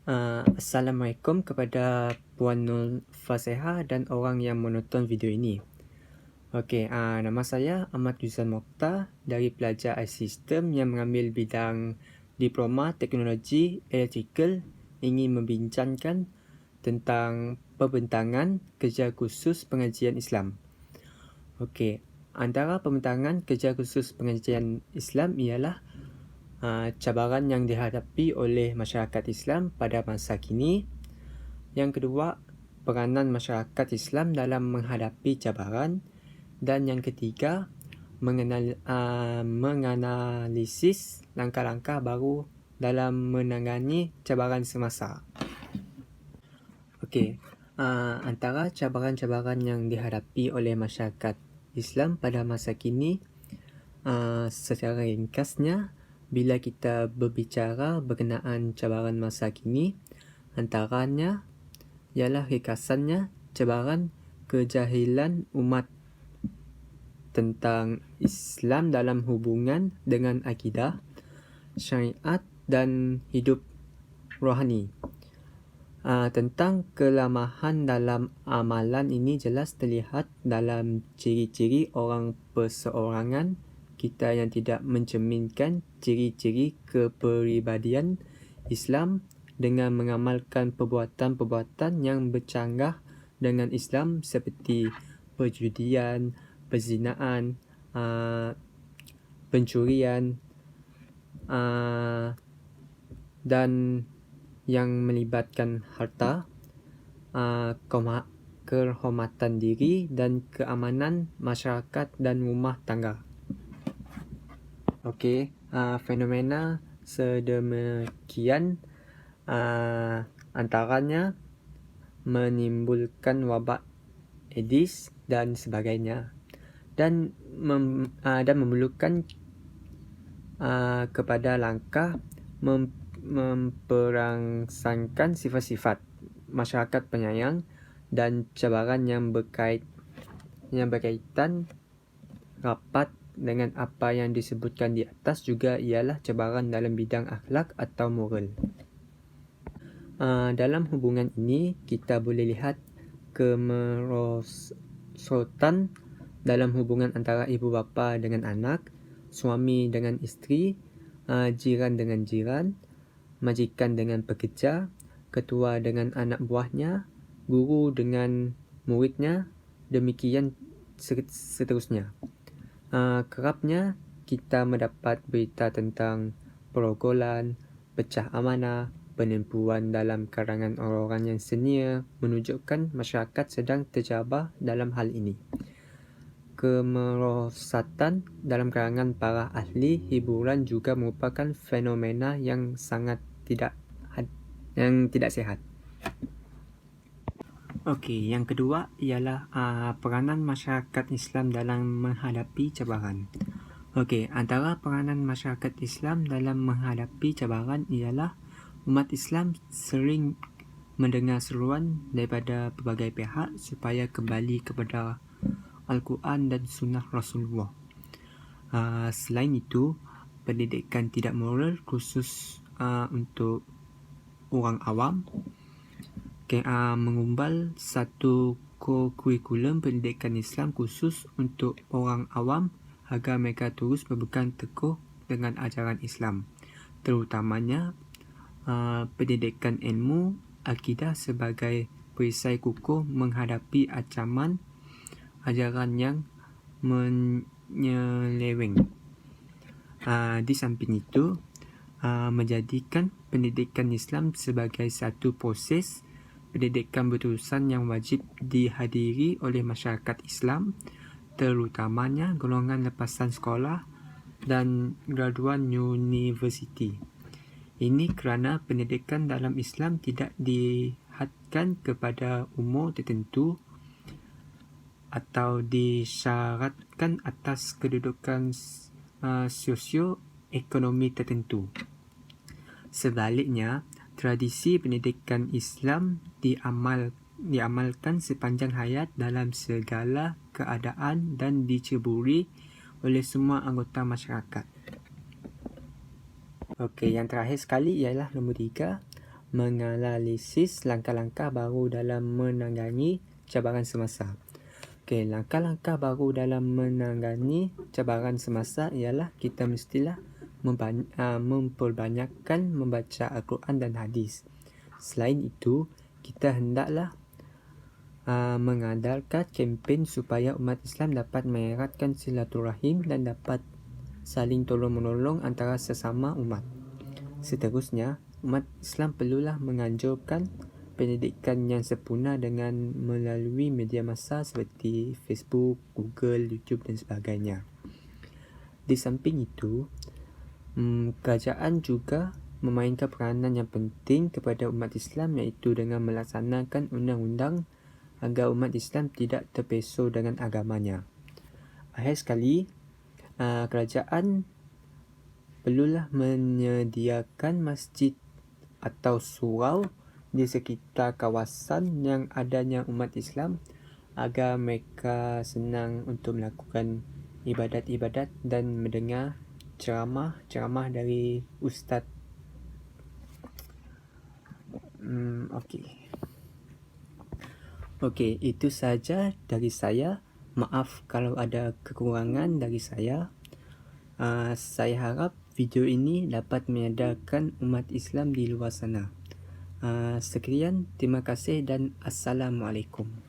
Assalamualaikum kepada Puan Nur Faseha dan orang yang menonton video ini. Okey, nama saya Ahmad Yuzan Mokhtar dari pelajar I-System yang mengambil bidang Diploma Teknologi Elektrikal, ingin membincangkan tentang pembentangan kerja khusus pengajian Islam. Okey, antara pembentangan kerja khusus pengajian Islam ialah cabaran yang dihadapi oleh masyarakat Islam pada masa kini. Yang kedua, peranan masyarakat Islam dalam menghadapi cabaran. Dan yang ketiga, menganalisis langkah-langkah baru dalam menangani cabaran semasa. Okey, antara cabaran-cabaran yang dihadapi oleh masyarakat Islam pada masa kini, secara ringkasnya, bila kita berbicara berkenaan cabaran masa kini, antaranya ialah ringkasannya cabaran kejahilan umat tentang Islam dalam hubungan dengan akidah, syariat dan hidup rohani. Tentang kelemahan dalam amalan ini jelas terlihat dalam ciri-ciri orang perseorangan kita yang tidak mencerminkan ciri-ciri kepribadian Islam dengan mengamalkan perbuatan-perbuatan yang bercanggah dengan Islam seperti perjudian, perzinaan, pencurian dan yang melibatkan harta, kehormatan diri dan keamanan masyarakat dan rumah tangga. Okey, fenomena sedemikian antaranya menimbulkan wabak Aedes dan sebagainya, dan memerlukan kepada langkah memperangsangkan sifat-sifat masyarakat penyayang dan cabaran yang berkaitan rapat dengan apa yang disebutkan di atas juga ialah cabaran dalam bidang akhlak atau moral. Dalam hubungan ini, kita boleh lihat kemerosotan dalam hubungan antara ibu bapa dengan anak, suami dengan isteri, jiran dengan jiran, majikan dengan pekerja, ketua dengan anak buahnya, guru dengan muridnya, demikian seterusnya. Kerapnya kita mendapat berita tentang perogolan, pecah amanah, penipuan dalam kalangan orang-orang yang senior menunjukkan masyarakat sedang tercabar dalam hal ini. Kemerosatan dalam kalangan para ahli hiburan juga merupakan fenomena yang sangat tidak sihat. Okey, yang kedua ialah peranan masyarakat Islam dalam menghadapi cabaran. Okey, antara peranan masyarakat Islam dalam menghadapi cabaran ialah umat Islam sering mendengar seruan daripada pelbagai pihak supaya kembali kepada Al-Quran dan Sunnah Rasulullah. Selain itu, pendidikan tidak moral khusus untuk orang awam, mengumbal satu kurikulum pendidikan Islam khusus untuk orang awam agar mereka terus berpegang teguh dengan ajaran Islam, terutamanya pendidikan ilmu akidah sebagai perisai kukuh menghadapi ancaman ajaran yang menyeleweng. Di samping itu, menjadikan pendidikan Islam sebagai satu proses pendidikan berterusan yang wajib dihadiri oleh masyarakat Islam, terutamanya golongan lepasan sekolah dan graduan universiti. Ini kerana pendidikan dalam Islam tidak dihadkan kepada umur tertentu atau disyaratkan atas kedudukan sosio-ekonomi tertentu. Sebaliknya, tradisi pendidikan Islam diamalkan sepanjang hayat dalam segala keadaan dan diceburi oleh semua anggota masyarakat. Okey, yang terakhir sekali ialah nombor 3, menganalisis langkah-langkah baru dalam menangani cabaran semasa. Okey, langkah-langkah baru dalam menangani cabaran semasa ialah kita mestilah memperbanyakkan membaca Al-Quran dan hadis. Selain itu, kita hendaklah mengadakan kempen supaya umat Islam dapat mengeratkan silaturahim dan dapat saling tolong-menolong antara sesama umat. Seterusnya, umat Islam perlulah menganjurkan pendidikan yang sempurna dengan melalui media massa seperti Facebook, Google, YouTube dan sebagainya. Di samping itu, kerajaan juga memainkan peranan yang penting kepada umat Islam, iaitu dengan melaksanakan undang-undang agar umat Islam tidak terpeso dengan agamanya. Akhir sekali, kerajaan perlulah menyediakan masjid atau surau di sekitar kawasan yang adanya umat Islam agar mereka senang untuk melakukan ibadat-ibadat dan mendengar ceramah dari ustaz. Okey, itu saja dari saya. Maaf kalau ada kekurangan dari saya. Saya harap video ini dapat menyadarkan umat Islam di luar sana. Sekian, terima kasih dan Assalamualaikum.